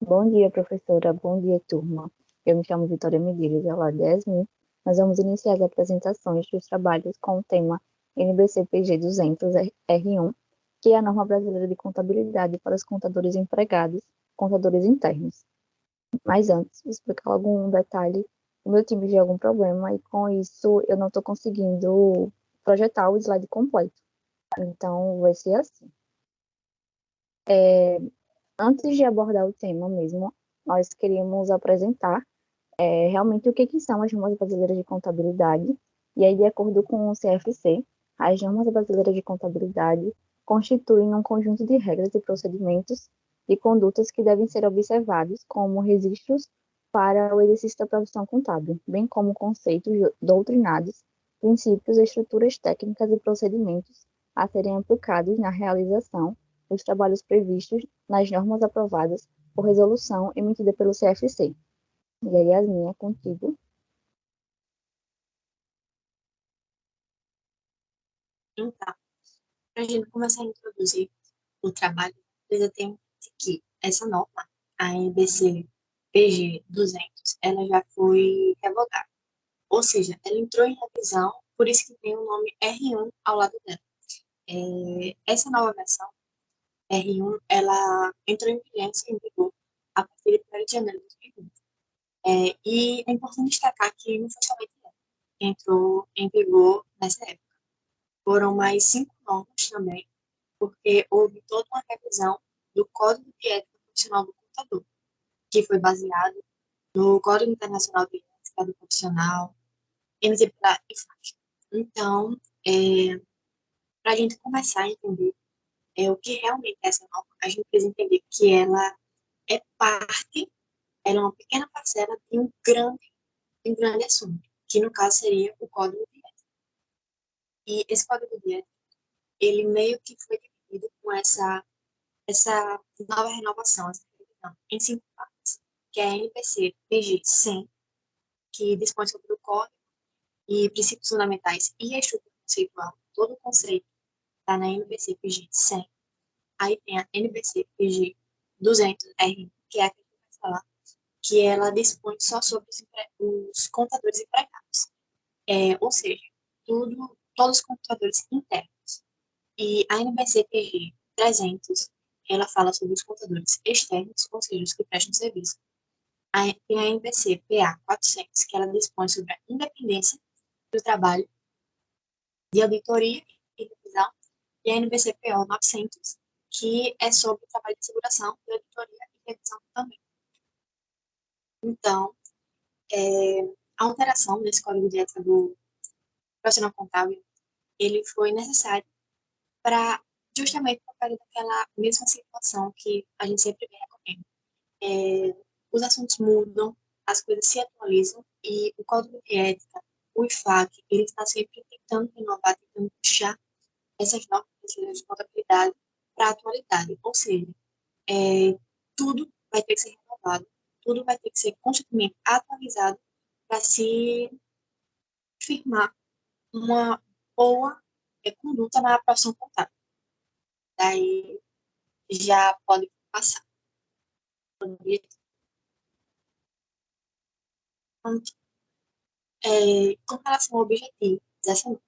Bom dia, professora. Bom dia, turma. Eu me chamo Vitória Medeiros, é lá 10.000. Nós vamos iniciar as apresentações dos trabalhos com o tema NBC-PG 200 R1, que é a norma brasileira de contabilidade para os contadores empregados, contadores internos. Mas antes, vou explicar algum detalhe. O meu time de algum problema e com isso eu não estou conseguindo projetar o slide completo. Então, vai ser assim. Antes de abordar o tema mesmo, nós queríamos apresentar realmente o que são as normas brasileiras de contabilidade. E aí, de acordo com o CFC, as normas brasileiras de contabilidade constituem um conjunto de regras e procedimentos e condutas que devem ser observados como registros para o exercício da profissão contábil, bem como conceitos doutrinários, princípios, estruturas técnicas e procedimentos a serem aplicados na realização dos trabalhos previstos nas normas aprovadas por resolução emitida pelo CFC. E aí, Yasmin, é contigo. Então, para a gente começar a introduzir o trabalho, precisa ter em mente que essa norma, a NBC PG 200, ela já foi revogada. Ou seja, ela entrou em revisão, por isso que tem o nome R1 ao lado dela. Essa nova versão, R1, ela entrou em vigência em vigor a partir de 1º de janeiro de 2020. E é importante destacar que não foi somente ela que entrou em vigor nessa época. Foram mais 5 normas também, porque houve toda uma revisão do Código de Ética Profissional do Contador, que foi baseado no Código Internacional de Ética do Profissional, emitido pela IFAT. Então, para a gente começar a entender o que realmente é essa norma, a gente precisa entender que ela é parte, ela é uma pequena parcela de um grande assunto, que no caso seria o Código de Ética. E esse Código de Ética, ele meio que foi dividido com essa nova renovação, essa revisão, em 5 partes, que é a NPC PG 100, que dispõe sobre o código e princípios fundamentais e a estrutura conceitual. Todo o conceito está na NPC PG 100. Aí tem a NPC PG 200R, que é a que a gente vai falar, que ela dispõe só sobre os contadores empregados. Ou seja, todos os contadores internos. E a NBC PG 300, ela fala sobre os contadores externos, ou seja, os que prestam serviço. Tem a NBC PA 400, que ela dispõe sobre a independência do trabalho de auditoria e revisão, e a NBC PO 900, que é sobre o trabalho de seguração, de auditoria e revisão também. Então, a alteração desse código de ética do profissional contábil, ele foi necessário para justamente por causa daquela mesma situação que a gente sempre vem recorrendo. Os assuntos mudam, as coisas se atualizam e o Código de Ética, o IFAC, ele está sempre tentando renovar, tentando puxar essas normas brasileiras de contabilidade para a atualidade. Ou seja, tudo vai ter que ser renovado, tudo vai ter que ser constantemente atualizado para se firmar uma boa conduta na profissão contábil. Daí já pode passar. Com relação ao objetivo dessa norma,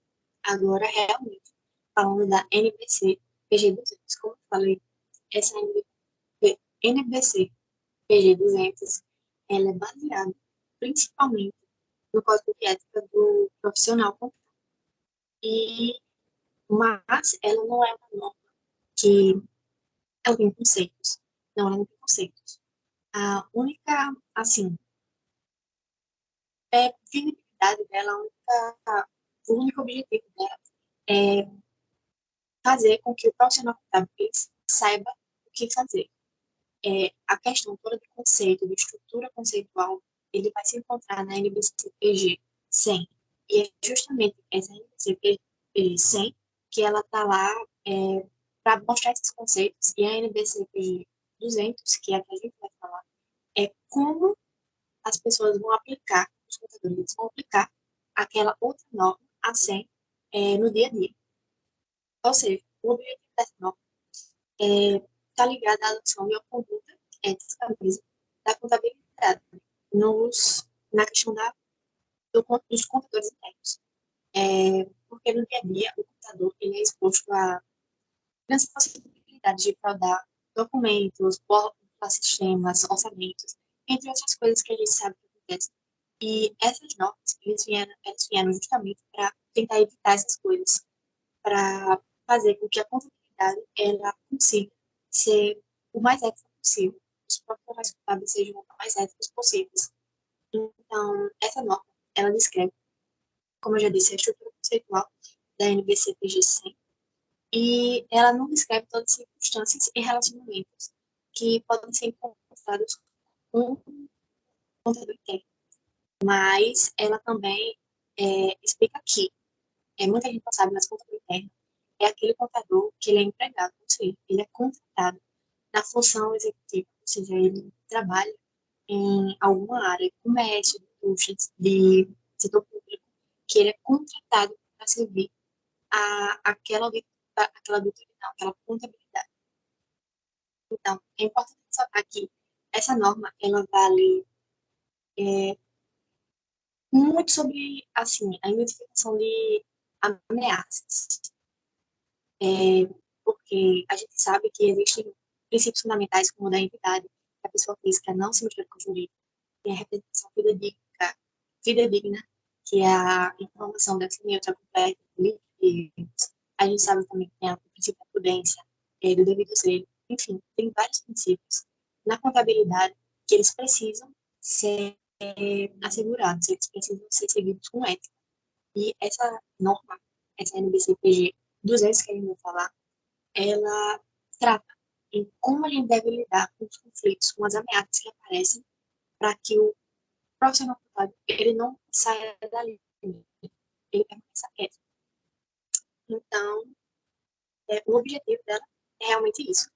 agora realmente falando da NBC PG 200, como eu falei, essa NBC PG 200, ela é baseada principalmente no Código de Ética do Profissional Contábil. Mas ela não é uma norma que ela tem conceitos. Não, ela não tem conceitos. A única, assim, visibilidade dela, o único objetivo dela é fazer com que o profissional contábil saiba o que fazer. A questão toda de conceito, de estrutura conceitual, ele vai se encontrar na NBC-PG 100. E é justamente essa NBC-PG 100 que ela está lá para mostrar esses conceitos. E a NBC-PG 200, que é a que a gente vai falar, é como as pessoas vão aplicar, os contadores vão aplicar aquela outra norma, a 100, no dia a dia. Ou seja, o objetivo dessa norma está ligado à adoção de uma conduta ética da contabilidade na questão dos contadores internos. Porque no dia a dia o contador ele é exposto a grandes possibilidades de fraudar documentos, burlar sistemas, orçamentos, entre outras coisas que a gente sabe que acontece. E essas normas, eles vieram justamente para tentar evitar essas coisas, para fazer com que a contabilidade ela consiga ser o mais ética possível, os profissionais contábeis sejam o mais éticos possíveis. Então, essa norma, ela descreve, como eu já disse, a estrutura conceitual da NBC-PG 100, e ela não descreve todas as circunstâncias e relacionamentos que podem ser encontrados com o contador interno, mas ela também explica que muita gente não sabe, mas contador interno é aquele contador que ele é empregado, ou seja, ele é contratado na função executiva, ou seja, ele trabalha em alguma área, comércio, indústria, de setor público, que ele é contratado para servir aquela auditoria, não, aquela contabilidade. Então, é importante ressaltar que essa norma, ela vale muito sobre, assim, a identificação de ameaças, porque a gente sabe que existem princípios fundamentais como o da entidade, que a pessoa física não se mistura com o jurídico, tem a representação fidedigna, que é a informação deve ser neutra, completa, e a gente sabe também que tem o princípio da prudência, do devido zelo, enfim, tem vários princípios na contabilidade que eles precisam ser assegurados, eles precisam ser seguidos com ética. E essa norma, essa NBC-PG 200 que a gente vai falar, ela trata em como a gente deve lidar com os conflitos, com as ameaças que aparecem, para que o profissional contábil ele não saia da linha, ele permaneça quieto. Então, o objetivo dela é realmente isso,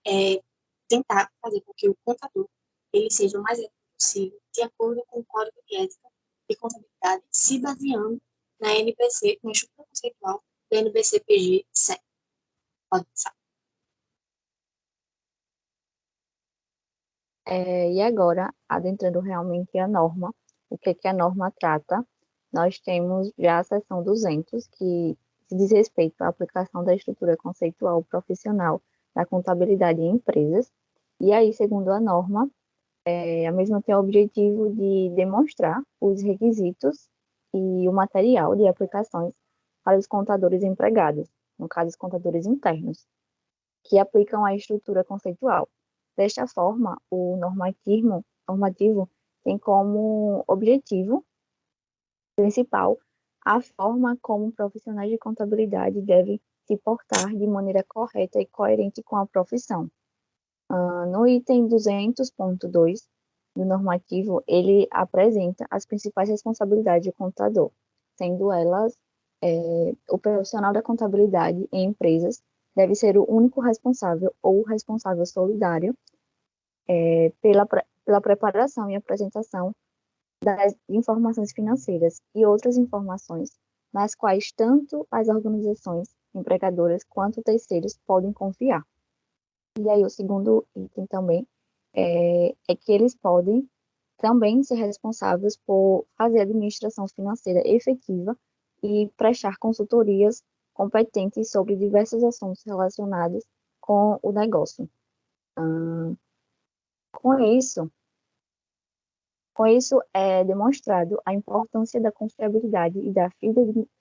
é tentar fazer com que o contador ele seja o mais ético possível, de acordo com o Código de Ética e Contabilidade, se baseando na NBC, na estrutura conceitual da NBC-PG 100. Pode passar. E agora, adentrando realmente a norma, o que a norma trata, nós temos já a seção 200, que se diz respeito à aplicação da estrutura conceitual profissional da contabilidade em empresas. E aí, segundo a norma, a mesma tem o objetivo de demonstrar os requisitos e o material de aplicações para os contadores empregados, no caso, os contadores internos, que aplicam a estrutura conceitual. Desta forma, o normativo tem como objetivo principal a forma como profissionais de contabilidade devem se portar de maneira correta e coerente com a profissão. No item 200.2 do normativo, ele apresenta as principais responsabilidades do contador, sendo elas o profissional da contabilidade em empresas deve ser o único responsável ou responsável solidário pela preparação e apresentação das informações financeiras e outras informações nas quais tanto as organizações empregadoras quanto terceiros podem confiar. E aí o segundo item também é que eles podem também ser responsáveis por fazer a administração financeira efetiva e prestar consultorias competentes sobre diversos assuntos relacionados com o negócio. Com isso, com isso é demonstrado a importância da confiabilidade e da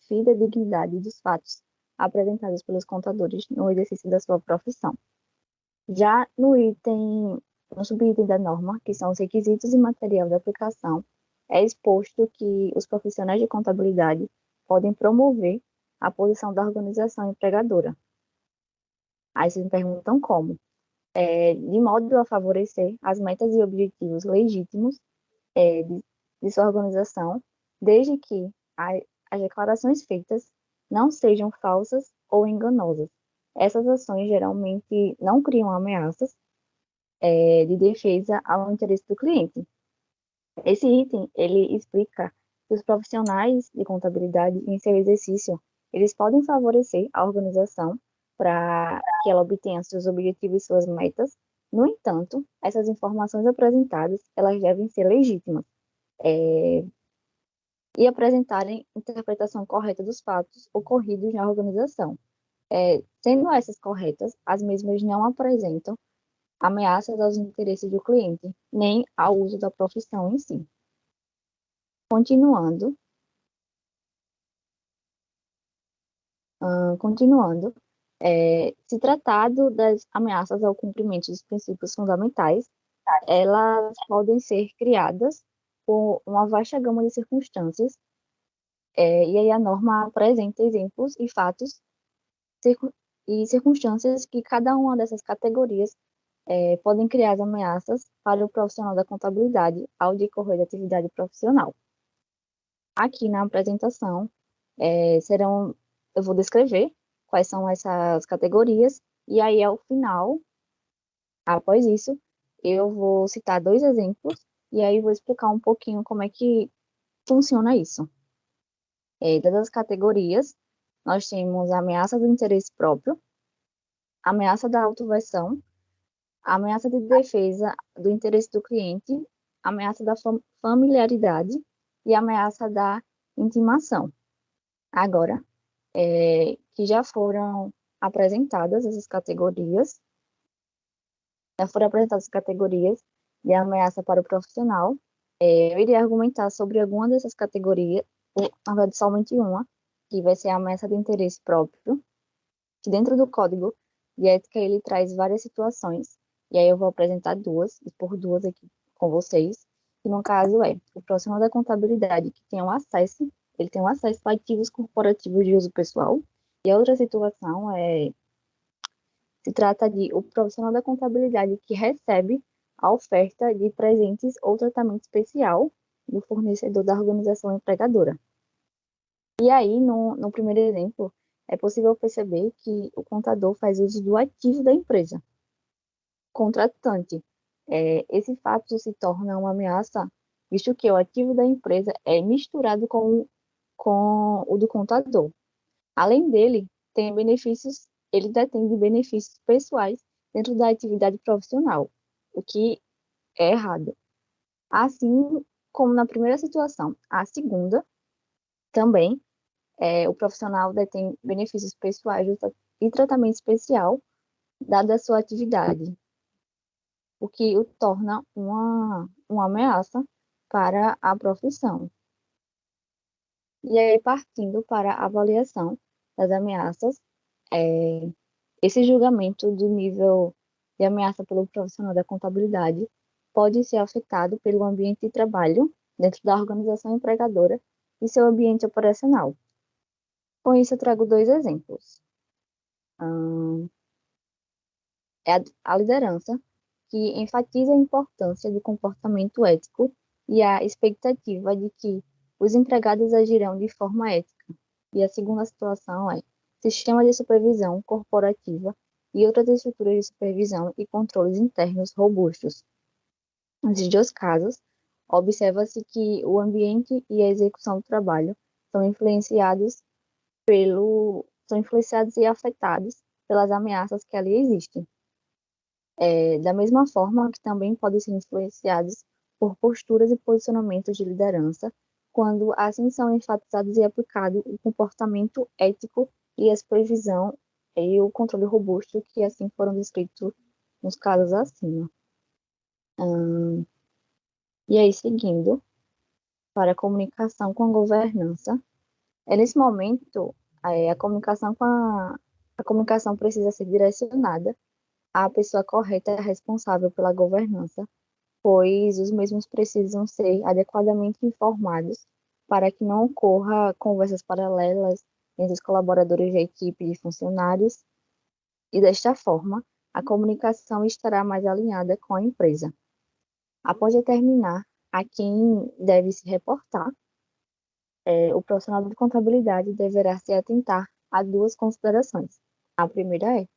fidedignidade dos fatos apresentados pelos contadores no exercício da sua profissão. Já no subitem da norma, que são os requisitos e material da aplicação, é exposto que os profissionais de contabilidade podem promover a posição da organização empregadora. Aí vocês me perguntam como? De modo a favorecer as metas e objetivos legítimos de sua organização, desde que as declarações feitas não sejam falsas ou enganosas. Essas ações geralmente não criam ameaças de defesa ao interesse do cliente. Esse item, ele explica que os profissionais de contabilidade, em seu exercício, eles podem favorecer a organização para que ela obtenha seus objetivos e suas metas, No entanto, essas informações apresentadas, elas devem ser legítimas, é, e apresentarem interpretação correta dos fatos ocorridos na organização. Sendo essas corretas, as mesmas não apresentam ameaças aos interesses do cliente, nem ao uso da profissão em si. Continuando, continuando, se tratado das ameaças ao cumprimento dos princípios fundamentais, elas podem ser criadas por uma vasta gama de circunstâncias, e aí a norma apresenta exemplos e fatos e circunstâncias que cada uma dessas categorias podem criar as ameaças para o profissional da contabilidade ao decorrer da atividade profissional. Aqui na apresentação, eu vou descrever quais são essas categorias, e aí ao final, após isso, eu vou citar 2 exemplos, e aí vou explicar um pouquinho como é que funciona isso. Das categorias, nós temos a ameaça do interesse próprio, a ameaça da autoversão, a ameaça de defesa do interesse do cliente, a ameaça da familiaridade e a ameaça da intimação. Agora, que já foram apresentadas essas categorias, de ameaça para o profissional, eu irei argumentar sobre alguma dessas categorias, ou, na verdade, somente uma, que vai ser a ameaça de interesse próprio, que dentro do código de ética ele traz várias situações, e aí eu vou apresentar duas, e por duas aqui com vocês, que no caso o profissional da contabilidade que tem um acesso, ele tem um acesso a ativos corporativos de uso pessoal, e a outra situação se trata de o profissional da contabilidade que recebe a oferta de presentes ou tratamento especial do fornecedor da organização empregadora. E aí, no primeiro exemplo, é possível perceber que o contador faz uso do ativo da empresa. Contratante. Esse fato se torna uma ameaça, visto que o ativo da empresa é misturado com o do contador. Além dele, ele detém de benefícios pessoais dentro da atividade profissional, o que é errado. Assim como na primeira situação, a segunda também o profissional detém benefícios pessoais e tratamento especial dada a sua atividade, o que o torna uma ameaça para a profissão. E aí, partindo para a avaliação das ameaças, esse julgamento do nível de ameaça pelo profissional da contabilidade pode ser afetado pelo ambiente de trabalho dentro da organização empregadora e seu ambiente operacional. Com isso, eu trago 2 exemplos. A liderança, que enfatiza a importância do comportamento ético e a expectativa de que os empregados agirão de forma ética. E a segunda situação sistema de supervisão corporativa e outras estruturas de supervisão e controles internos robustos. Nesses 2 casos, observa-se que o ambiente e a execução do trabalho são influenciados e afetados pelas ameaças que ali existem. Da mesma forma que também podem ser influenciados por posturas e posicionamentos de liderança, quando assim são enfatizados e aplicado o comportamento ético e a supervisão e o controle robusto que assim foram descritos nos casos acima. E aí, seguindo para a comunicação com a governança, nesse momento, a comunicação precisa ser direcionada à pessoa correta e responsável pela governança, pois os mesmos precisam ser adequadamente informados para que não ocorra conversas paralelas entre os colaboradores da equipe e funcionários, e desta forma, a comunicação estará mais alinhada com a empresa. Após determinar a quem deve se reportar, o profissional de contabilidade deverá se atentar a 2 considerações. A primeira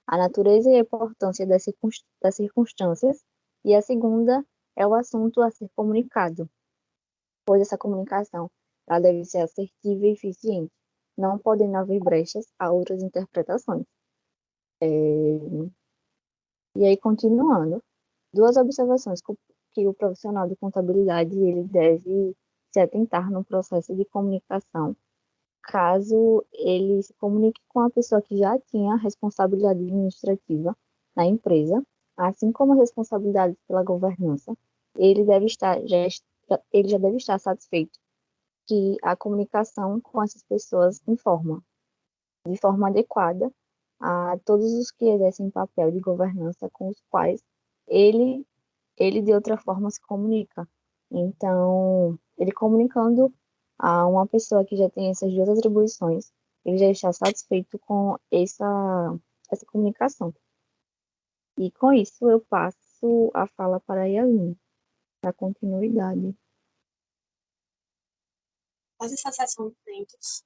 a natureza e a importância das circunstâncias, e a segunda é o assunto a ser comunicado, pois essa comunicação ela deve ser assertiva e eficiente, não podendo haver brechas a outras interpretações. E aí, continuando, duas observações que o profissional de contabilidade ele deve se atentar no processo de comunicação, caso ele se comunique com a pessoa que já tinha responsabilidade administrativa na empresa, assim como a responsabilidade pela governança, ele já deve estar satisfeito que a comunicação com essas pessoas informa de forma adequada a todos os que exercem papel de governança com os quais ele, ele de outra forma se comunica. Então, ele comunicando a uma pessoa que já tem essas duas atribuições, ele já está satisfeito com essa comunicação. E com isso eu passo a fala para a Yasmin, para continuidade. Após essa sessão de eventos,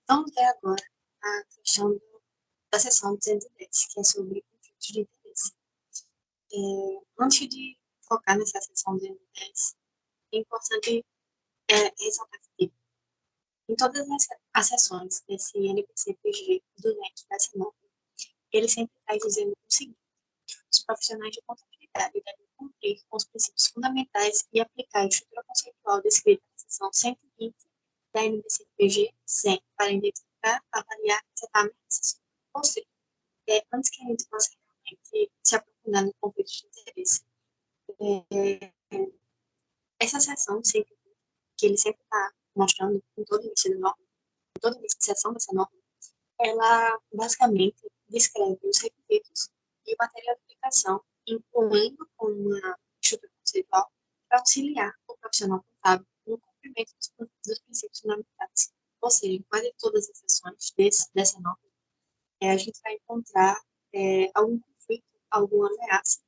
vamos ver agora a questão da sessão 210, que é sobre conflitos de interesse. Antes de focar nessa sessão 210, é importante ressaltar que em todas as sessões desse NPC-PG do NEC da Sinop, ele sempre está dizendo o seguinte: os profissionais de contabilidade devem cumprir com os princípios fundamentais e aplicar a estrutura conceitual descrita na seção 120 da NBC-PG 100 para identificar, avaliar e tratar ameaças. Ou seja, antes que a gente possa realmente se aprofundar no conflito de interesse, essa seção sempre, que ele sempre está mostrando em todo início da norma, em toda início de sessão dessa norma, ela basicamente descreve os requisitos e o material de aplicação, incluindo uma estrutura conceitual para auxiliar o profissional contábil no cumprimento dos princípios fundamentais. Ou seja, em quase todas as sessões dessa norma, a gente vai encontrar algum conflito, alguma ameaça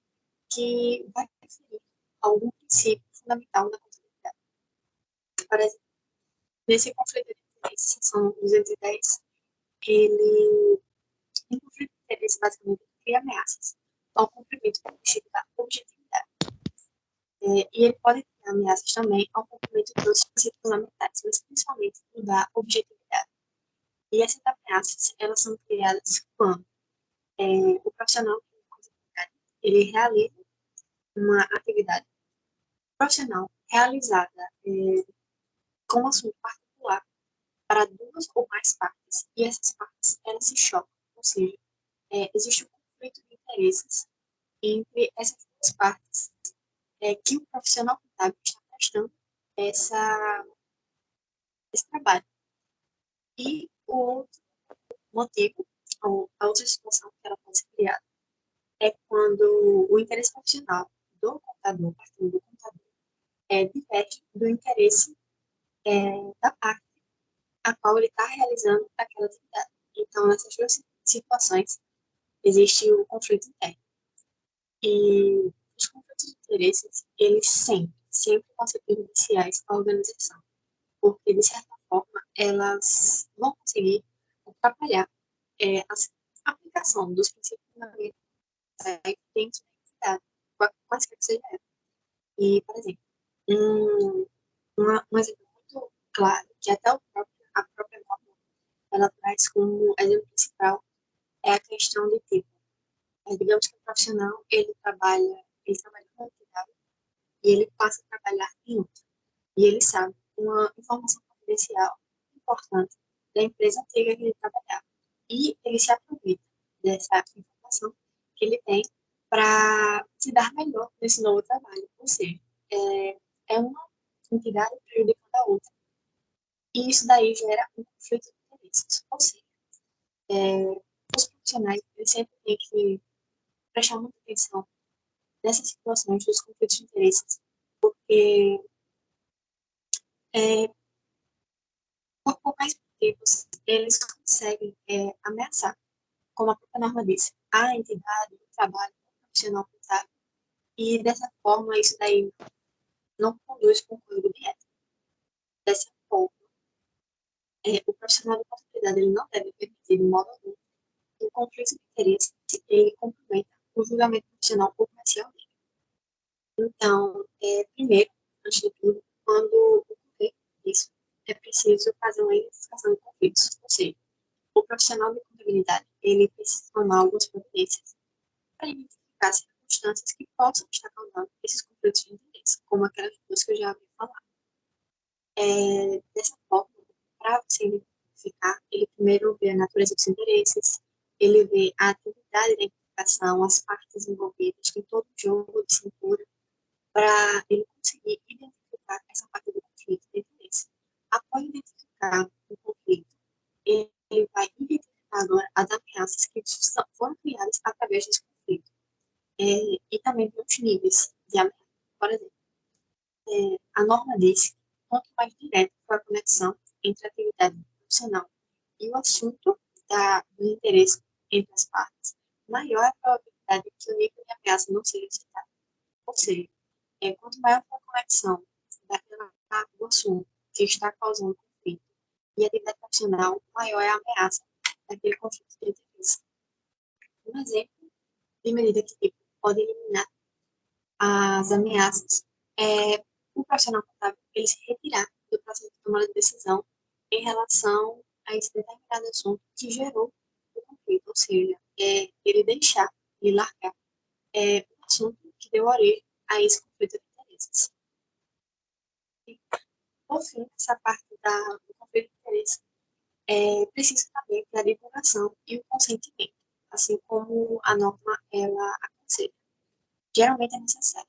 que vai referir a algum princípio fundamental da contabilidade. Por exemplo, nesse conflito de interesse, seção 210, ele em conflito de interesse, basicamente, cria ameaças ao cumprimento do princípio da objetividade. E ele pode criar ameaças também ao cumprimento dos princípios fundamentais, mas principalmente o da objetividade. E essas ameaças, elas são criadas quando o profissional de contabilidade, ele realiza uma atividade profissional realizada com assunto particular para duas ou mais partes, e essas partes, elas se chocam, ou seja, existe um conflito de interesses entre essas duas partes que o profissional contábil está prestando esse trabalho. E o outro motivo, ou a outra situação que ela pode ser criada, é quando o interesse profissional do contador, partindo do contador, diverge do interesse da parte a qual ele está realizando aquela atividade. Então, nessas duas situações, existe o conflito interno. E os conflitos de interesses, eles sempre vão ser prejudiciais à organização, porque, de certa forma, elas vão conseguir atrapalhar a aplicação dos princípios fundamentais dentro da entidade, quaisquer que seja ela. E, por exemplo, um exemplo muito claro, que até a própria norma ela traz como exemplo principal, é a questão de tipo. Digamos que o profissional, ele trabalha com uma entidade e ele passa a trabalhar em outra. E ele sabe uma informação confidencial importante da empresa antiga que ele trabalhava. E ele se aproveita dessa informação que ele tem para se dar melhor nesse novo trabalho. Ou seja, é uma entidade prejudicando a outra. E isso daí gera um conflito de interesses. Ou seja, os profissionais eles sempre têm que prestar muita atenção nessas situações dos conflitos de interesses, porque é, por mais motivos eles conseguem ameaçar, como a própria norma disse, a entidade, o trabalho, o profissional contábil, e dessa forma isso daí não conduz com o código de ética. Dessa forma, o profissional de contabilidade ele não deve permitir de modo algum um conflito de interesse ele comprometa o julgamento profissional ou comercial dele. Então, primeiro, antes de tudo, quando ocorrer isso, é preciso fazer uma identificação de conflitos. Ou seja, o profissional de contabilidade ele precisa tomar algumas providências para identificar circunstâncias que possam estar causando esses conflitos de interesse, como aquelas duas que eu já havia falado. Dessa forma, para você identificar, ele primeiro vê a natureza dos interesses, ele vê a atividade da identificação, as partes envolvidas em todo o jogo de cintura, para ele conseguir identificar essa parte do conflito de interesse. Após identificar o conflito, ele vai identificar agora as ameaças que foram criadas através desse conflito. E também tem os níveis de ameaça. Por exemplo, a norma diz que quanto mais direta for a conexão entre a atividade profissional e o assunto do interesse entre as partes, maior é a probabilidade de que o nível de ameaça não seja citado. Ou seja, quanto maior for a conexão do assunto que está causando conflito e a atividade profissional, maior é a ameaça daquele conflito de interesse. Um exemplo de medida que tipo, pode eliminar as ameaças é o profissional contábil ele se retirar do processo de tomada de decisão em relação a esse determinado assunto que gerou o conflito, ou seja, ele deixar de largar o assunto que deu origem a esse conflito de interesses. E, por fim, essa parte do conflito de interesse precisa também da divulgação e o consentimento, assim como a norma ela aconselha. Geralmente é necessário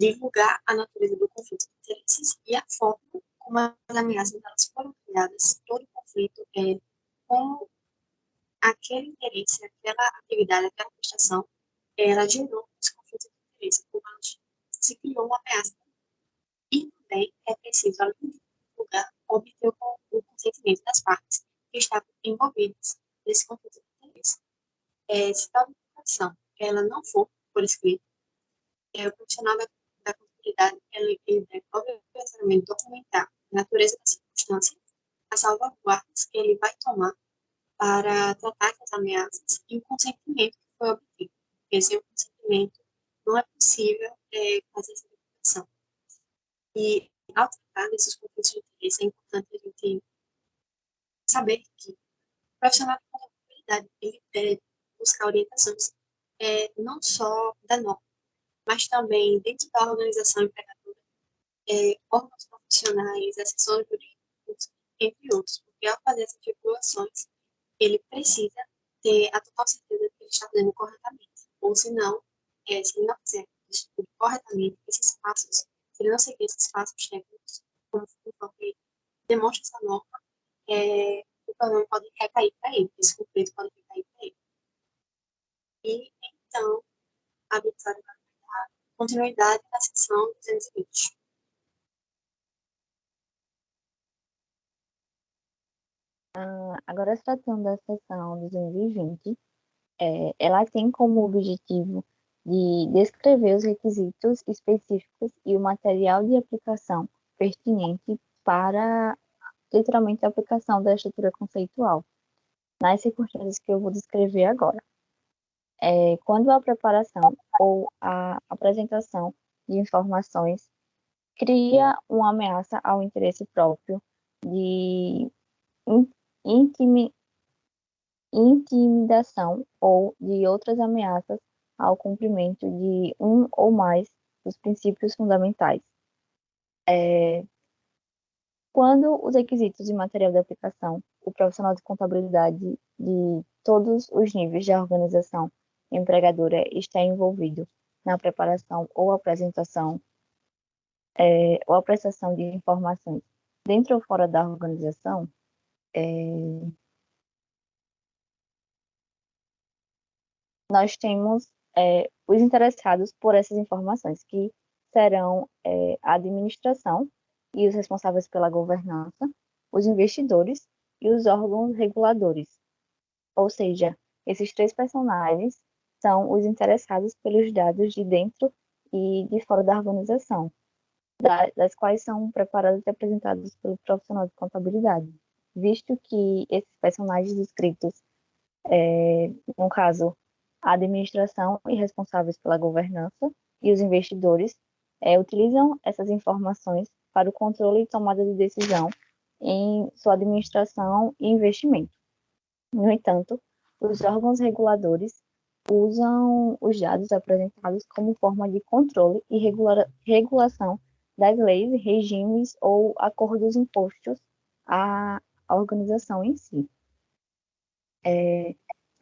divulgar a natureza do conflito de interesses e a forma como as ameaças elas foram criadas, todo o conflito como aquele interesse, aquela atividade, aquela prestação, ela gerou os conflitos de interesse, como se criou uma ameaça. E também é preciso, além de divulgar, obter o consentimento das partes que estavam envolvidas nesse conflito de interesse. Se tal divulgação ela não for por escrito, o profissional da contabilidade ele deve obrigatoriamente documentar a natureza da circunstância, as salvaguardas que ele vai tomar para tratar essas ameaças e o consentimento que foi obtido. Porque sem o consentimento não é possível fazer essa divulgação. E ao tratar desses conflitos de interesse, é importante a gente saber que o profissional de contabilidade ele deve buscar orientações não só da norma, mas também dentro da organização empregadora, órgãos profissionais, assessores jurídicos, entre outros, porque ao fazer essas regulações, ele precisa ter a total certeza de que ele está fazendo corretamente, ou se não, se ele não fizer isso tudo corretamente, esses passos, se ele não seguir esses passos técnicos, conforme demonstra essa norma, o problema pode recair para ele, esse conflito pode recair para ele. E, então, a Vitória vai dar continuidade na seção 220. Agora, se tratando da seção 220, ela tem como objetivo de descrever os requisitos específicos e o material de aplicação pertinente para, literalmente, a aplicação da estrutura conceitual, nas circunstâncias que eu vou descrever agora. Quando a preparação ou a apresentação de informações cria uma ameaça ao interesse próprio de intimi- intimidação ou de outras ameaças ao cumprimento de um ou mais dos princípios fundamentais. Quando os requisitos e material de aplicação, o profissional de contabilidade de todos os níveis da organização empregadora está envolvido na preparação ou a prestação de informações dentro ou fora da organização, nós temos os interessados por essas informações, que serão a administração e os responsáveis pela governança, os investidores e os órgãos reguladores. Ou seja, esses três personagens são os interessados pelos dados de dentro e de fora da organização, das quais são preparados e apresentados pelo profissional de contabilidade, visto que esses personagens descritos, no caso, a administração e responsáveis pela governança e os investidores, utilizam essas informações para o controle e tomada de decisão em sua administração e investimento. No entanto, Os órgãos reguladores usam os dados apresentados como forma de controle e regulação das leis, regimes ou acordos impostos à organização em si.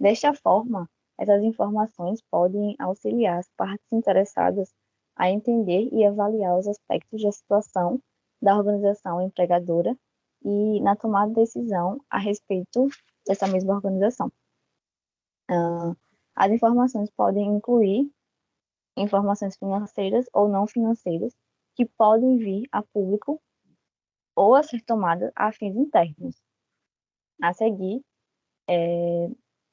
Desta forma, essas informações podem auxiliar as partes interessadas a entender e avaliar os aspectos da situação da organização empregadora e na tomada de decisão a respeito dessa mesma organização. As informações podem incluir informações financeiras ou não financeiras que podem vir a público ou a ser tomadas a fins internos. A seguir,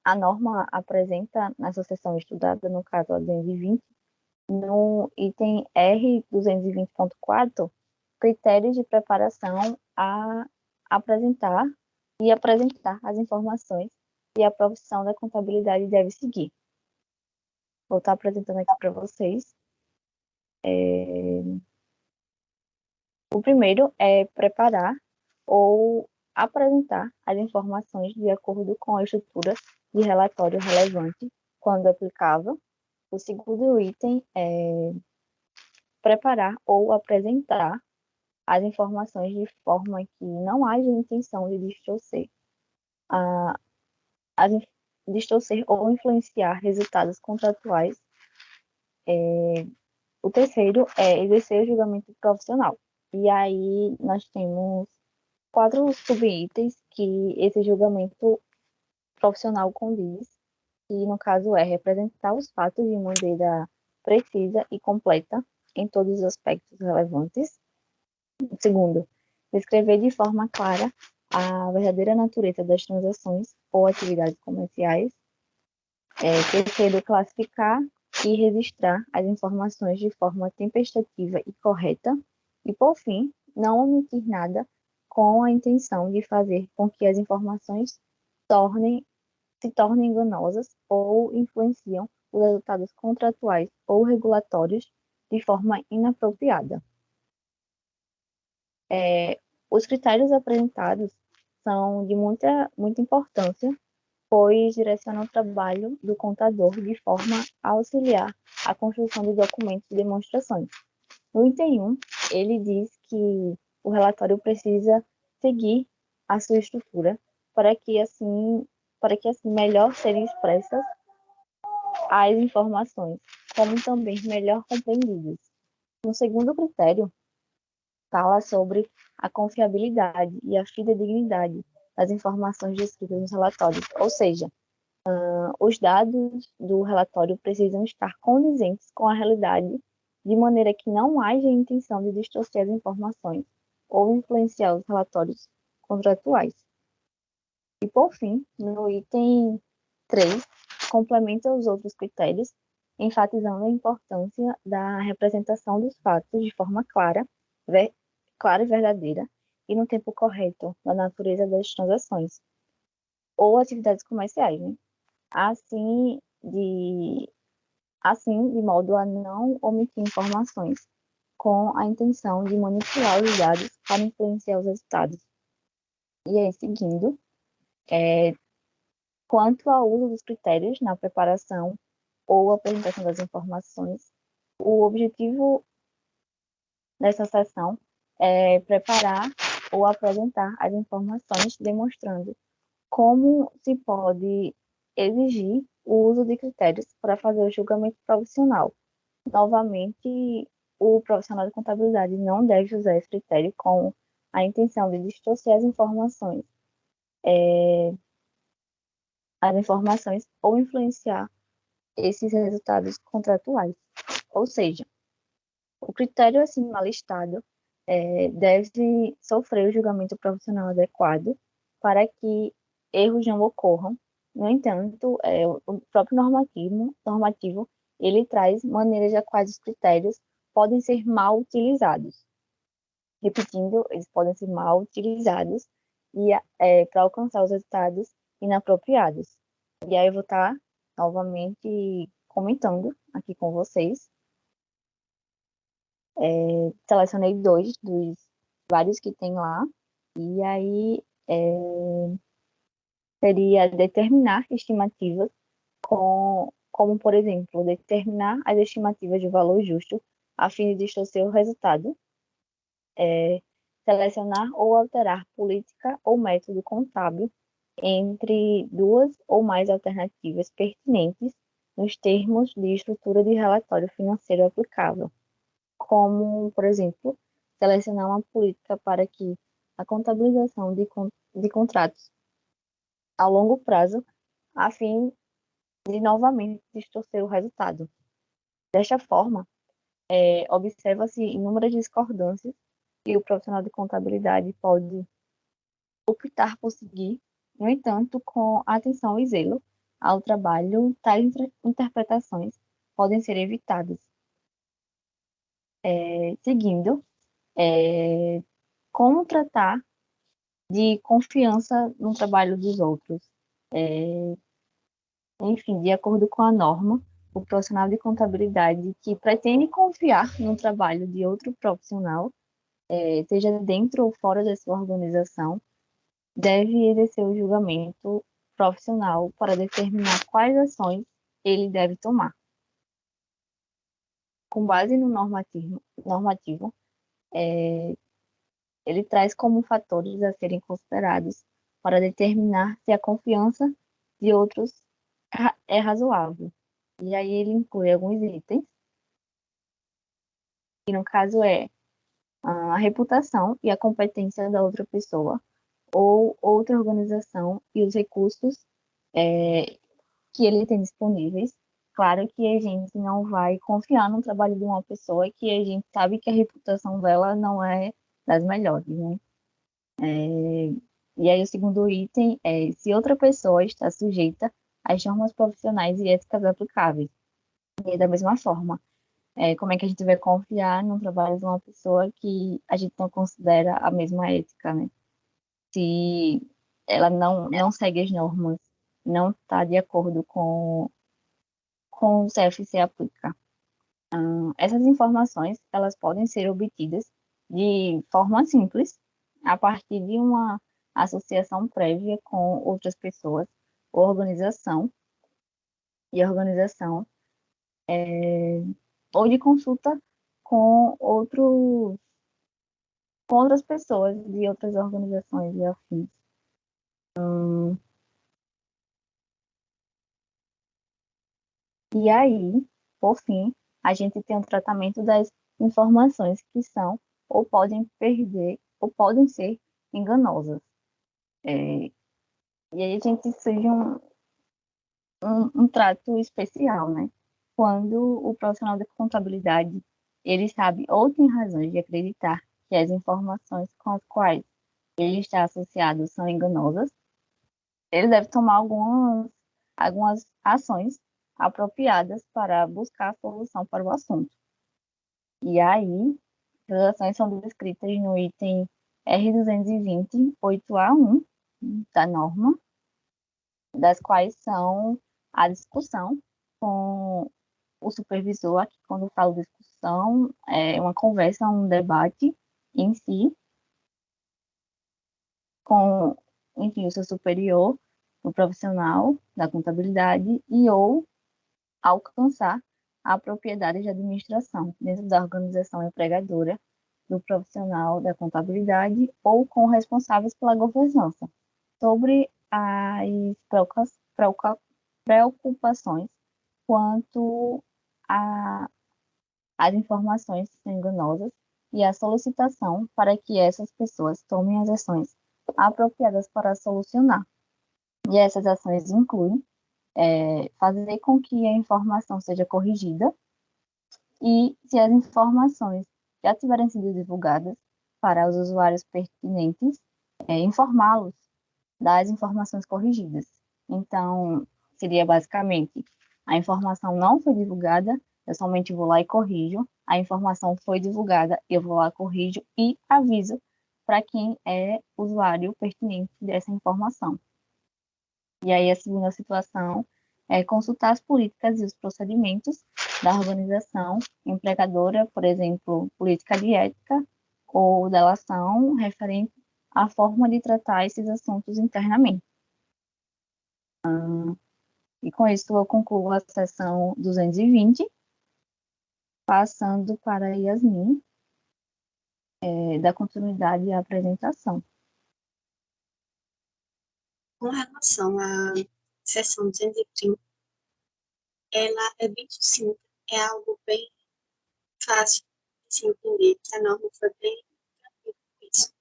a norma apresenta, nessa seção estudada, no caso a 220, no item R220.4, critérios de preparação a apresentar as informações que a profissão da contabilidade deve seguir. Vou estar apresentando aqui para vocês. O primeiro é preparar ou apresentar as informações de acordo com a estrutura de relatório relevante, quando aplicável. O segundo item é preparar ou apresentar as informações de forma que não haja intenção de distorcer ou influenciar resultados contratuais. O terceiro é exercer o julgamento profissional. E aí nós temos 4 subitens que esse julgamento profissional condiz, que no caso é representar os fatos de maneira precisa e completa em todos os aspectos relevantes. Segundo, descrever de forma clara a verdadeira natureza das transações ou atividades comerciais. Terceiro, classificar e registrar as informações de forma tempestativa e correta. E, por fim, não omitir nada com a intenção de fazer com que as informações se tornem enganosas ou influenciam os resultados contratuais ou regulatórios de forma inapropriada. Os critérios apresentados são de muita importância, pois direcionam o trabalho do contador de forma a auxiliar a construção de documentos e demonstrações. No item 1, ele diz que o relatório precisa seguir a sua estrutura para que assim melhor serem expressas as informações, como também melhor compreendidas. No segundo critério, fala sobre a confiabilidade e a fidedignidade das informações descritas nos relatórios, ou seja, os dados do relatório precisam estar condizentes com a realidade, de maneira que não haja intenção de distorcer as informações ou influenciar os relatórios contratuais. E, por fim, no item 3, complementa os outros critérios, enfatizando a importância da representação dos fatos de forma clara e verdadeira, e no tempo correto, da natureza das transações ou atividades comerciais, né? De modo a não omitir informações com a intenção de manipular os dados para influenciar os resultados. E aí, seguindo, quanto ao uso dos critérios na preparação ou apresentação das informações, o objetivo dessa sessão é preparar ou apresentar as informações demonstrando como se pode exigir o uso de critérios para fazer o julgamento profissional. Novamente, o profissional de contabilidade não deve usar esse critério com a intenção de distorcer as informações ou influenciar esses resultados contratuais. Ou seja, o critério acima listado deve sofrer o julgamento profissional adequado para que erros não ocorram. No entanto, o próprio normativo ele traz maneiras de quais os critérios podem ser mal utilizados. Repetindo, eles podem ser mal utilizados para alcançar os resultados inapropriados. E aí eu vou estar novamente comentando aqui com vocês. Selecionei 2 dos vários que tem lá. E aí seria determinar estimativas como, por exemplo, determinar as estimativas de valor justo a fim de distorcer o resultado, selecionar ou alterar política ou método contábil entre duas ou mais alternativas pertinentes nos termos de estrutura de relatório financeiro aplicável, como, por exemplo, selecionar uma política para que a contabilização de contratos a longo prazo, a fim de novamente distorcer o resultado. Desta forma, observa-se inúmeras discordâncias e o profissional de contabilidade pode optar por seguir, no entanto, com atenção e zelo ao trabalho, tais interpretações podem ser evitadas. Seguindo, como tratar de confiança no trabalho dos outros. Enfim, de acordo com a norma, o profissional de contabilidade que pretende confiar no trabalho de outro profissional, seja dentro ou fora da sua organização, deve exercer o julgamento profissional para determinar quais ações ele deve tomar. Com base no normativo, ele traz como fatores a serem considerados para determinar se a confiança de outros é razoável. E aí ele inclui alguns itens, que no caso é a reputação e a competência da outra pessoa ou outra organização e os recursos que ele tem disponíveis. Claro que a gente não vai confiar no trabalho de uma pessoa que a gente sabe que a reputação dela não é das melhores, né? E aí o segundo item é se outra pessoa está sujeita às normas profissionais e éticas aplicáveis. E da mesma forma, como é que a gente vai confiar no trabalho de uma pessoa que a gente não considera a mesma ética, né? Se ela não segue as normas, não está de acordo com o CFC aplica. Essas informações, elas podem ser obtidas de forma simples, a partir de uma associação prévia com outras pessoas, organização e organização, ou de consulta com com outras pessoas de outras organizações e afins. E aí, por fim, a gente tem o tratamento das informações que são ou podem perder ou podem ser enganosas. E aí a gente surge um trato especial, né? Quando o profissional de contabilidade, ele sabe ou tem razões de acreditar que as informações com as quais ele está associado são enganosas, ele deve tomar algumas ações apropriadas para buscar a solução para o assunto. E aí, as ações são descritas no item R220, 8A1 da norma, das quais são a discussão com o supervisor, aqui quando eu falo discussão, é uma conversa, um debate em si, com, enfim, o seu superior, o profissional da contabilidade, e ou alcançar a propriedade de administração dentro da organização empregadora do profissional da contabilidade ou com responsáveis pela governança, sobre as preocupações quanto às informações enganosas e a solicitação para que essas pessoas tomem as ações apropriadas para solucionar. E essas ações incluem fazer com que a informação seja corrigida e, se as informações já tiverem sido divulgadas para os usuários pertinentes, informá-los das informações corrigidas. Então, seria basicamente, a informação não foi divulgada, eu somente vou lá e corrijo. A informação foi divulgada, eu vou lá, corrijo e aviso para quem é usuário pertinente dessa informação. E aí, a segunda situação é consultar as políticas e os procedimentos da organização empregadora, por exemplo, política de ética ou delação referente à forma de tratar esses assuntos internamente. E com isso eu concluo a sessão 220, passando para a Yasmin, dar continuidade à apresentação. Com relação à seção 230, ela é bem sucinta, é algo bem fácil de se entender, que a norma foi bem tranquila com isso,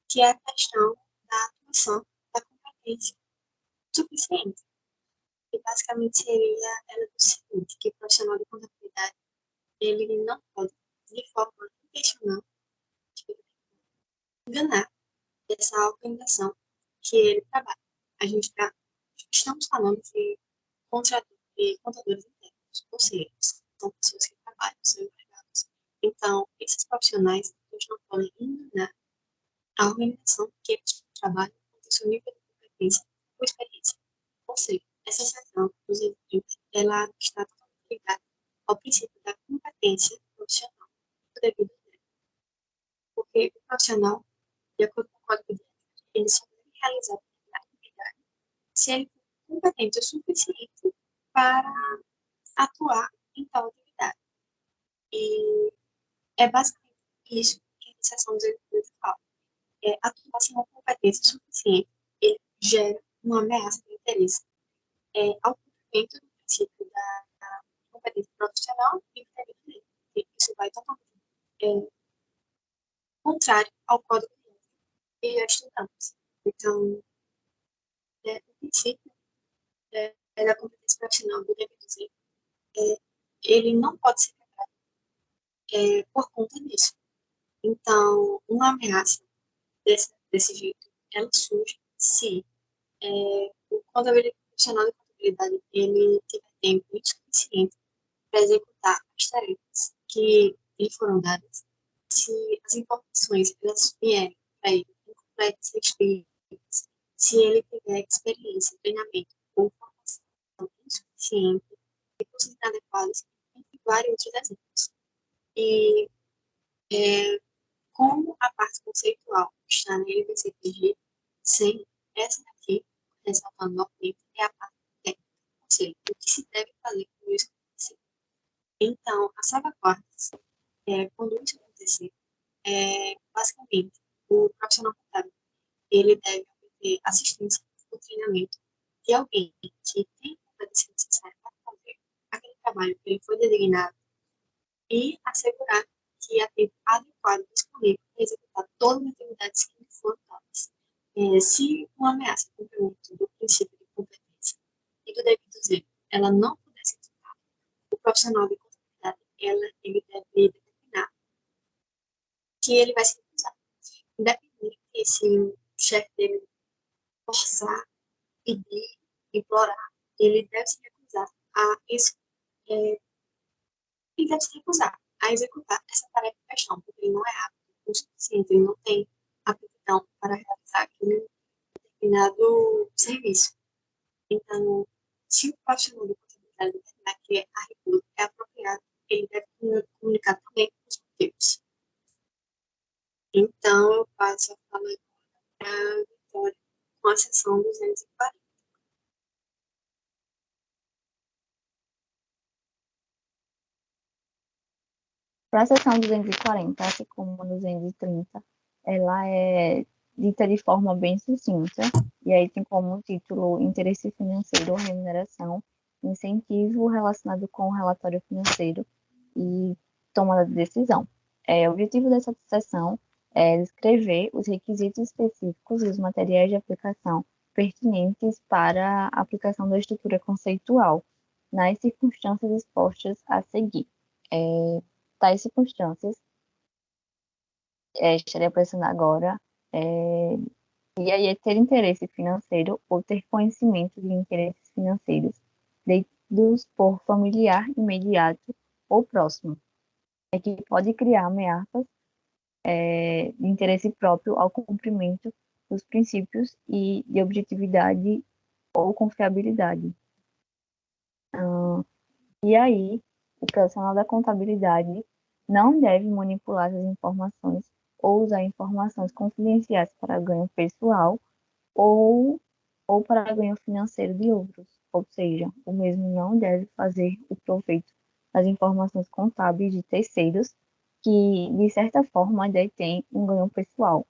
que é a questão da atuação da competência suficiente. E basicamente seria ela do seguinte, que o profissional de contabilidade, ele não pode, de forma intencional, enganar essa organização que ele trabalha. A gente estamos falando de contadores internos, ou seja, são pessoas que trabalham, são empregados. Então, esses profissionais eles não podem enganar a organização que eles trabalham com o seu nível de competência ou experiência. Ou seja, essa seção dos eventos, ela está totalmente ligada ao princípio da competência profissional do devido tempo. Porque o profissional, de acordo com o código de ética, ele só deve realizar a atividade se ele for competente o suficiente para atuar em tal atividade. E é basicamente isso que a iniciação dos executivos fala. Atuar sem uma competência suficiente, ele gera uma ameaça de interesse ao cumprimento do princípio da competência profissional e do devido direito. E isso vai totalmente contrário ao código de ética que já estudamos. Então, o princípio da competência profissional do devido direito, ele não pode ser quebrado por conta disso. Então, uma ameaça desse jeito, ela surge se o contabilidade profissional de contabilidade ele tiver tempo insuficiente para executar as tarefas que lhe foram dadas, se as informações elas vierem para ele incompletas, restritas, se ele tiver experiência, treinamento ou formação insuficiente, recursos inadequados, entre vários outros exemplos. E como a parte conceitual está na LBCPG, sem essa daqui, ressaltando novamente, é a parte técnica, ou seja, o que se deve fazer com isso acontecer. Então, as salvaguardas, quando isso acontecer, basicamente, o profissional contábil, ele deve ter assistência ou treinamento de alguém que tem a competência necessária para fazer aquele trabalho que ele foi designado e assegurar que há tempo adequado disponível para executar todas as atividades que lhe foram dadas. Se uma ameaça de cumprimento do princípio de competência e do devido zelo, ela não puder ser executada, o profissional de contabilidade, ele deve determinar que ele vai se recusar. Independente se o chefe dele forçar, pedir, implorar, ele deve se recusar a isso, ele deve se recusar a executar essa tarefa em questão, porque ele não é apto o suficiente, ele não tem aptidão para realizar aquele determinado serviço. Então, se o profissional de contabilidade determinar que a recusa é apropriada, ele deve comunicar também os motivos. Então, eu passo a falar para a Vitória com a sessão 240. Para a seção 240, assim como a 230, ela é dita de forma bem sucinta, e aí tem como título interesse financeiro ou remuneração, incentivo relacionado com o relatório financeiro e tomada de decisão. O objetivo dessa seção é descrever os requisitos específicos e os materiais de aplicação pertinentes para a aplicação da estrutura conceitual nas circunstâncias expostas a seguir. Tais circunstâncias estarei apresentando agora, e aí é ter interesse financeiro ou ter conhecimento de interesses financeiros devidos por familiar, imediato ou próximo, que pode criar ameaças de interesse próprio ao cumprimento dos princípios e de objetividade ou confiabilidade. E aí, o profissional da contabilidade não deve manipular as informações ou usar informações confidenciais para ganho pessoal ou ou para ganho financeiro de outros, ou seja, o mesmo não deve fazer o proveito das informações contábeis de terceiros que, de certa forma, detêm um ganho pessoal.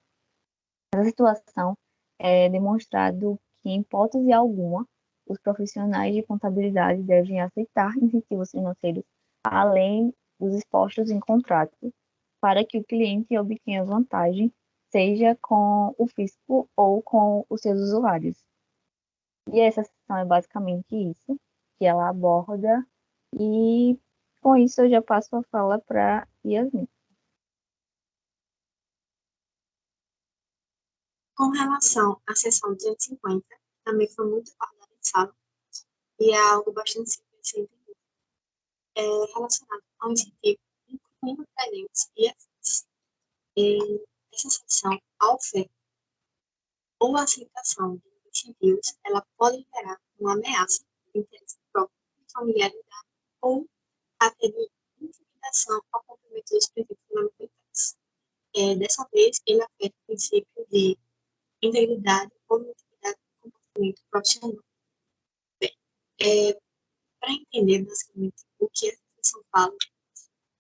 Nessa situação, é demonstrado que, em hipótese alguma, os profissionais de contabilidade devem aceitar incentivos financeiros além dos expostos em contrato, para que o cliente obtenha vantagem, seja com o fisco ou com os seus usuários. E essa sessão é basicamente isso que ela aborda, e com isso eu já passo a fala para Yasmin. Com relação à seção 250, também foi muito abordada em sala e é algo bastante simples de entender. É relacionado ao incentivo, incluindo presentes e efeitos. Essa seção, a oferta ou a aceitação de incentivos, ela pode gerar uma ameaça de interesse próprio, de familiaridade ou até de intimidação ao cumprimento dos princípios fundamentais. Dessa vez, ele afeta o princípio de integridade ou integridade do comportamento profissional. Bem, para entender basicamente o que essa seção fala,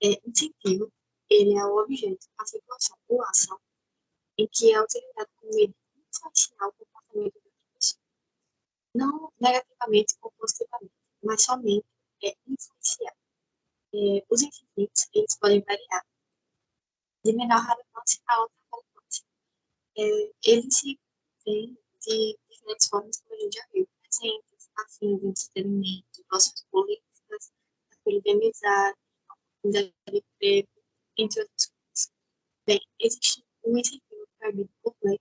incentivo, ele é o objeto, a situação ou a ação em que é utilizado como meio de influenciar o comportamento da pessoa. Não negativamente ou positivamente, mas somente influenciar. Os incentivos, eles podem variar de menor relevância a alta relevância. Eles se têm de diferentes formas, como a gente já viu, presentes, afins de entretenimento, nossas políticas, apoio de amizade, oportunidade de emprego, entre outras coisas. Bem, existe um incentivo proibido por lei,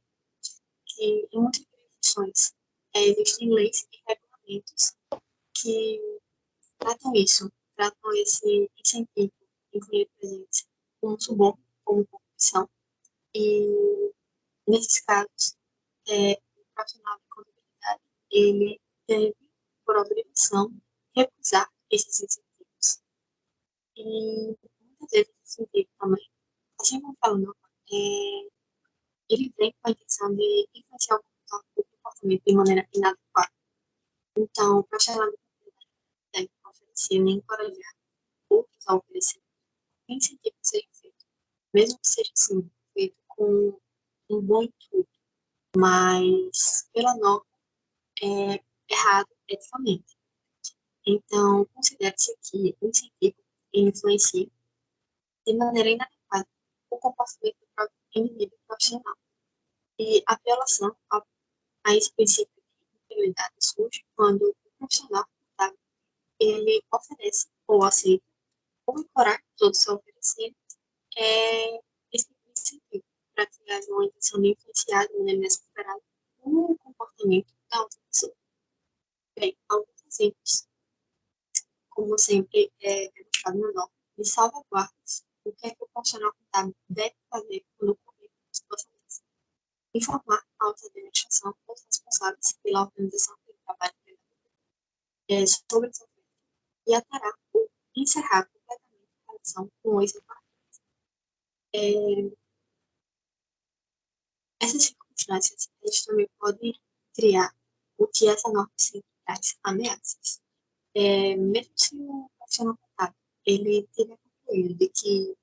que em muitas jurisdições existem leis e regulamentos que tratam isso, tratam esse incentivo, incluir presentes, como suborno, como corrupção, e nesses casos, o profissional de contabilidade, ele deve, por obrigação, recusar esses incentivos. E muitas vezes esse incentivo também, assim como falando, ele vem com a intenção de influenciar o comportamento de maneira inadequada. Então, o profissional de contabilidade deve oferecer nem encorajar outros a oferecer incentivo que seja feito, mesmo que seja assim, feito com um bom intuito, mas pela norma é errado eticamente. Então, considera-se que o incentivo influencia de maneira inadequada o comportamento do próprio indivíduo profissional. E a violação a esse princípio de integridade surge quando o profissional contábil, ele oferece ou aceita ou encoraja os outros a oferecer esse tipo de incentivo para que haja uma intenção de influenciar de maneira inesperada o comportamento da outra pessoa. Bem, alguns exemplos, como sempre é mostrado no nome, de salvaguardas, o que é que o profissional contábil deve fazer quando ocorrer uma situação dessa. Informar a alta administração ou os responsáveis pela organização do trabalho sobre essa oferta e atará ou encerrar completamente a relação com esse trabalho. Essas circunstâncias, eles também podem criar o que essa norma sempre traz, ameaças. Mesmo se o profissional contábil ele tiver concluído de que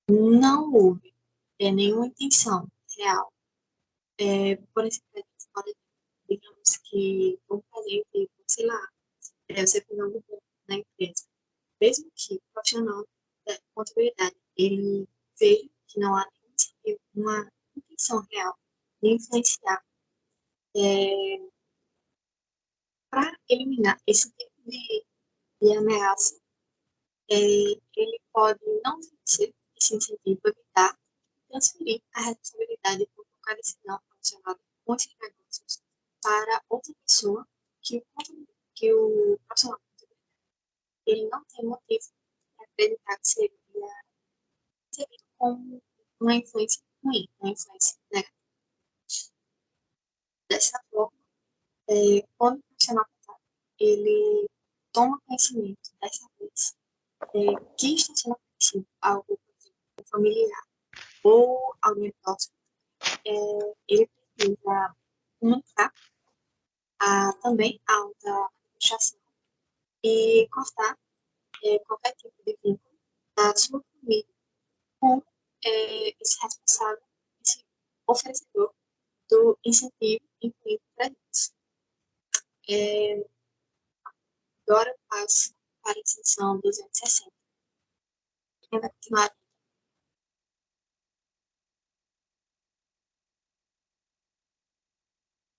não houve nenhuma intenção real, por esse pretexto, pode, digamos que um presente, sei lá, você fez algo bom na empresa. Mesmo que o profissional da contabilidade ele veja que não há nenhuma intenção real de influenciar, para eliminar esse tipo de ameaça, ele pode não vencer esse incentivo, evitar transferir a responsabilidade por qualquer decisão relacionada com esses negócios para outra pessoa que o profissional ele não tem motivo para acreditar que seria recebido como uma influência ruim, uma influência negativa. Dessa forma, quando o profissional ele toma conhecimento dessa vez que está sendo oferecido algo, por exemplo, familiar ou alguém próximo, ele precisa comunicar também a alta administração e cortar qualquer tipo de vínculo da sua família com esse responsável, esse oferecedor do incentivo incluído presentes. Agora passo para a seção 260. Quem vai continuar?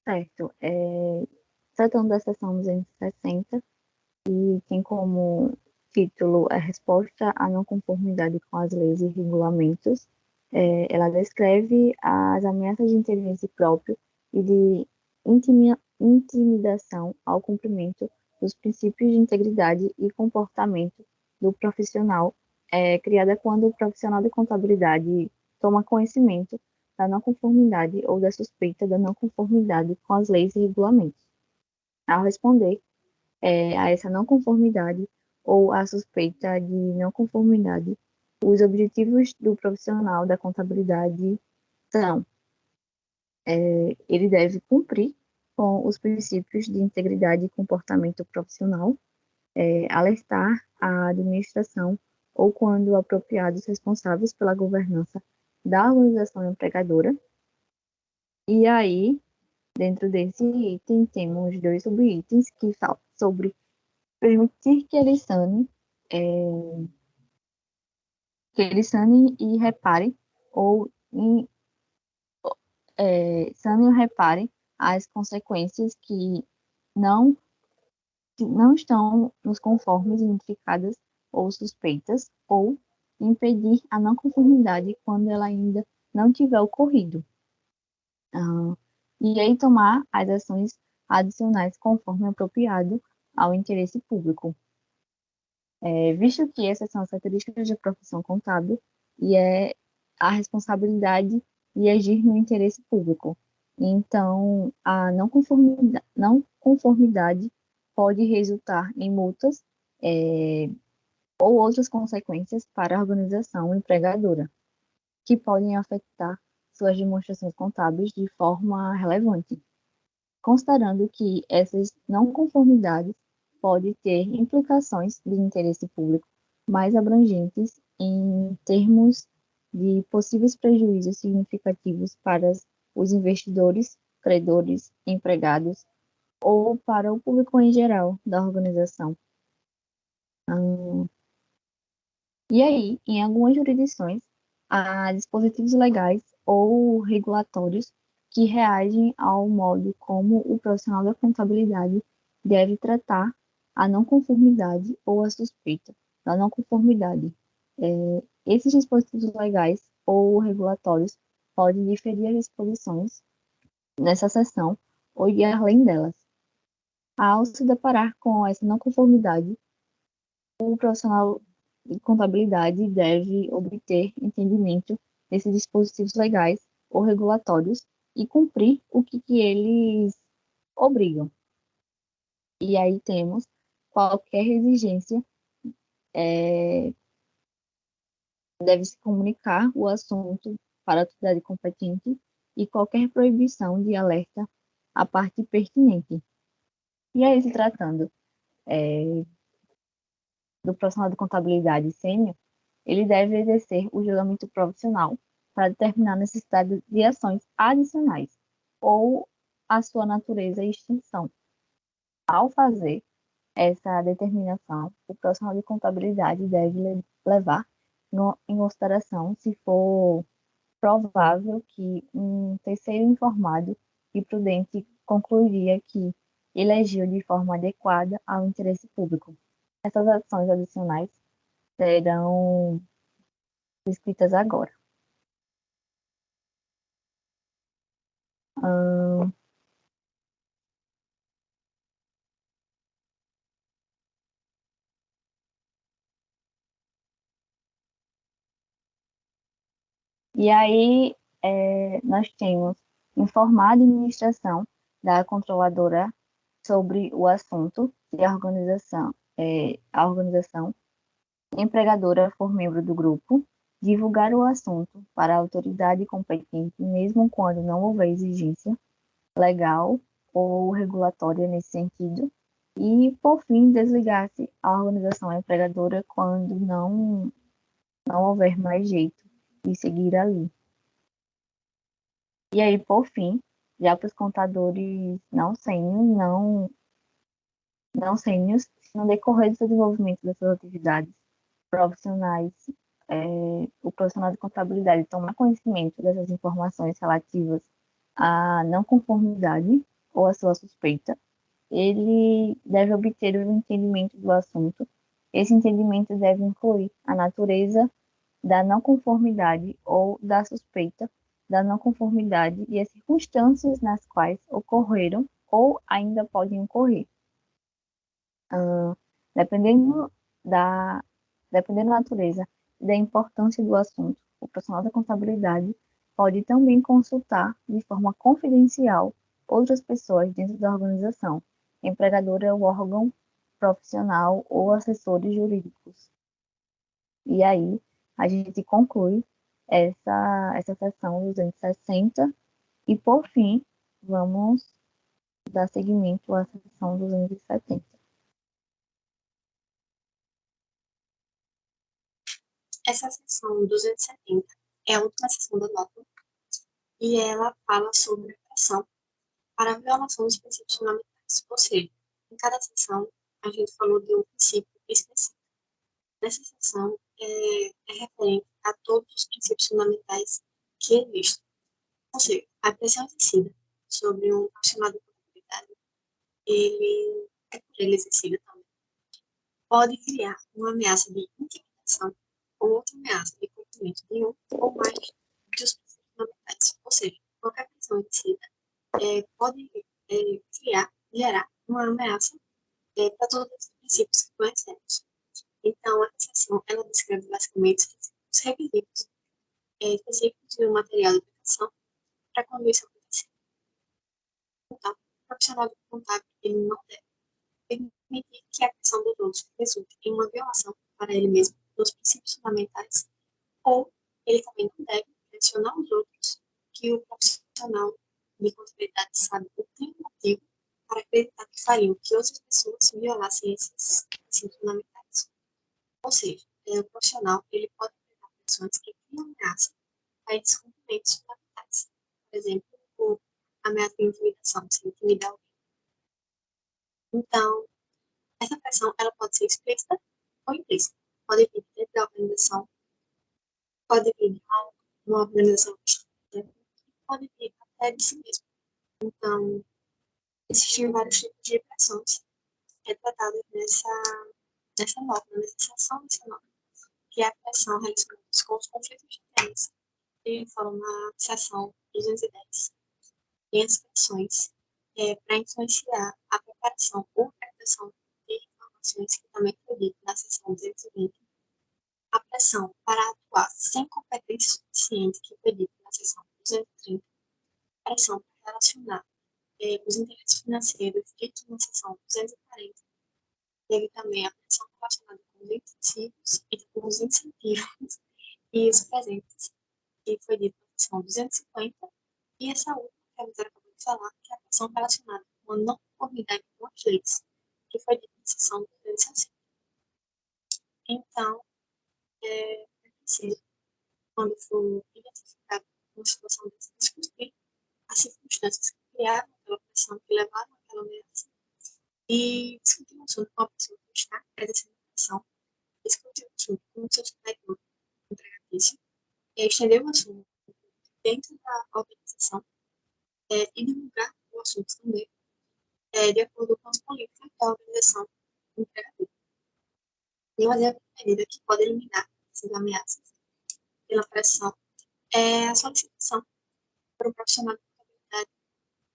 Certo. Tratando da seção 260, e tem como título a resposta à não conformidade com as leis e regulamentos. Ela descreve as ameaças de interesse próprio e de intimidação ao cumprimento dos princípios de integridade e comportamento do profissional, criada quando o profissional de contabilidade toma conhecimento da não conformidade ou da suspeita da não conformidade com as leis e regulamentos. Ao responder a essa não conformidade ou a suspeita de não conformidade, os objetivos do profissional da contabilidade são: ele deve cumprir com os princípios de integridade e comportamento profissional, alertar a administração ou, quando apropriados, responsáveis pela governança da organização empregadora. E aí, dentro desse item, temos dois subitens que falam sobre permitir que eles sanem e reparem, ou sanem ou reparem as consequências não, que não estão nos conformes identificadas ou suspeitas, ou impedir a não conformidade quando ela ainda não tiver ocorrido. E aí tomar as ações adicionais conforme apropriado ao interesse público. Visto que essas são as características da profissão contábil e é a responsabilidade de agir no interesse público. Então, a não conformidade pode resultar em multas, ou outras consequências para a organização empregadora, que podem afetar suas demonstrações contábeis de forma relevante, considerando que essas não conformidades podem ter implicações de interesse público mais abrangentes em termos de possíveis prejuízos significativos para os investidores, credores, empregados ou para o público em geral da organização. E aí, em algumas jurisdições, há dispositivos legais ou regulatórios que reagem ao modo como o profissional da contabilidade deve tratar a não conformidade ou a suspeita da não conformidade. Esses dispositivos legais ou regulatórios podem diferir as disposições nessa seção ou ir além delas. Ao se deparar com essa não conformidade, o profissional de contabilidade deve obter entendimento desses dispositivos legais ou regulatórios e cumprir o que eles obrigam. E aí temos qualquer exigência, deve-se comunicar o assunto para a autoridade competente e qualquer proibição de alerta à parte pertinente. E aí, se tratando do profissional de contabilidade sênior, ele deve exercer o julgamento profissional para determinar a necessidade de ações adicionais ou a sua natureza e extinção. Ao fazer essa determinação, o profissional de contabilidade deve levar em consideração se for provável que um terceiro informado e prudente concluiria que ele agiu de forma adequada ao interesse público. Essas ações adicionais serão descritas agora. E aí, nós temos informar a administração da controladora sobre o assunto e a organização empregadora for membro do grupo, divulgar o assunto para a autoridade competente, mesmo quando não houver exigência legal ou regulatória nesse sentido. E, por fim, desligar-se a organização empregadora quando não houver mais jeito de seguir ali. E aí, por fim, já para os contadores não sênios, no decorrer do desenvolvimento dessas atividades profissionais, o profissional de contabilidade tomar conhecimento dessas informações relativas à não conformidade ou à sua suspeita, ele deve obter o entendimento do assunto. Esse entendimento deve incluir a natureza da não conformidade ou da suspeita da não conformidade e as circunstâncias nas quais ocorreram ou ainda podem ocorrer. Dependendo da, dependendo da natureza e da importância do assunto, o profissional da contabilidade pode também consultar de forma confidencial outras pessoas dentro da organização, empregadora, o órgão profissional ou assessores jurídicos. E aí, a gente conclui essa seção 260 e, por fim, vamos dar seguimento à seção 270. Essa seção 270 é a última seção da nota e ela fala sobre a pressão para a violação dos princípios fundamentais. Ou seja, em cada seção a gente falou de um princípio específico. Nessa seção é referente a todos os princípios fundamentais que existem. Ou seja, a pressão exercida sobre um profissional de contabilidade, ele é por ele exercida também, pode criar uma ameaça de intimidação ou outra ameaça de cumprimento de um ou mais dos princípios fundamentais. Ou seja, qualquer pressão exercida pode gerar uma ameaça para todos os princípios que conhecemos. Então, a seção, ela descreve basicamente os requisitos específicos de um material de aplicação para quando isso acontecer. Então, o profissional de contábil, ele não deve permitir que a ação dos outros resulte em uma violação para ele mesmo dos princípios fundamentais, ou ele também não deve pressionar os outros que o profissional de contabilidade sabe o tem motivo para acreditar que fariam que outras pessoas violassem esses princípios fundamentais. Ou seja, o profissional ele pode aplicar ações que criam ameaça a esses cumprimentos fundamentais. Por exemplo, a ameaça de intimidação, se intimidar alguém. Então, essa pressão ela pode ser explícita ou implícita. Pode vir dentro da organização, pode vir de uma organização externa, pode vir até de si mesmo. Então, existem vários tipos de pressões retratadas nessa norma, nessa seção dessa norma, que é a pressão relacionada com os conflitos de interesse. Ele fala na seção 210. Tem as pressões para influenciar a preparação ou interpretação de informações que também foi dito na seção 220. A pressão para atuar sem competência suficiente, que foi dito na seção 230. A pressão para relacionar os interesses financeiros ditos na seção 240. Teve também a pressão relacionada com os incentivos e os presentes, que foi dito na seção 250. E essa última que a Vitória acabou de falar, que é a pressão relacionada com a não conformidade com as leis, que foi dito na seção 260. Então, é preciso, quando for identificada uma situação dessa, discutir as circunstâncias que criaram aquela pressão, que levaram àquela ameaça, e discutir o assunto com a pessoa que está exercendo a pressão, discutir o assunto com o seu superior empregatício, estender o assunto dentro da organização e divulgar o assunto também, de acordo com as políticas da organização empregadora. E uma medida que pode eliminar essas ameaças pela pressão é a solicitação para o profissional de contabilidade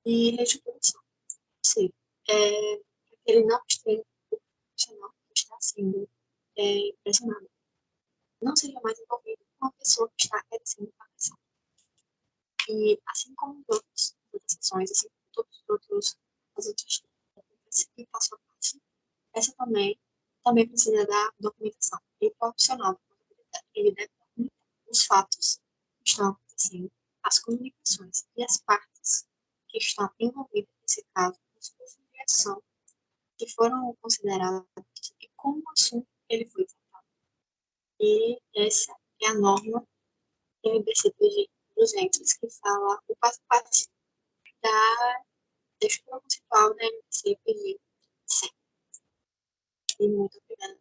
e reestruturação. Ou seja, para que ele não esteja o profissional que está sendo pressionado, não seja mais envolvido com a pessoa que está exercendo a pressão. E assim como outras sessões, assim como todos as outras técnicas que passam a passo, essa também precisa da documentação. E o profissional ele deve documentar os fatos que estão acontecendo, as comunicações e as partes que estão envolvidos nesse caso, as suas obrigações que foram consideradas e como o assunto ele foi tratado. E essa é a norma MBCPG 200, que fala o passo a passo da estrutura conceitual da MBCPG 100. E muito obrigada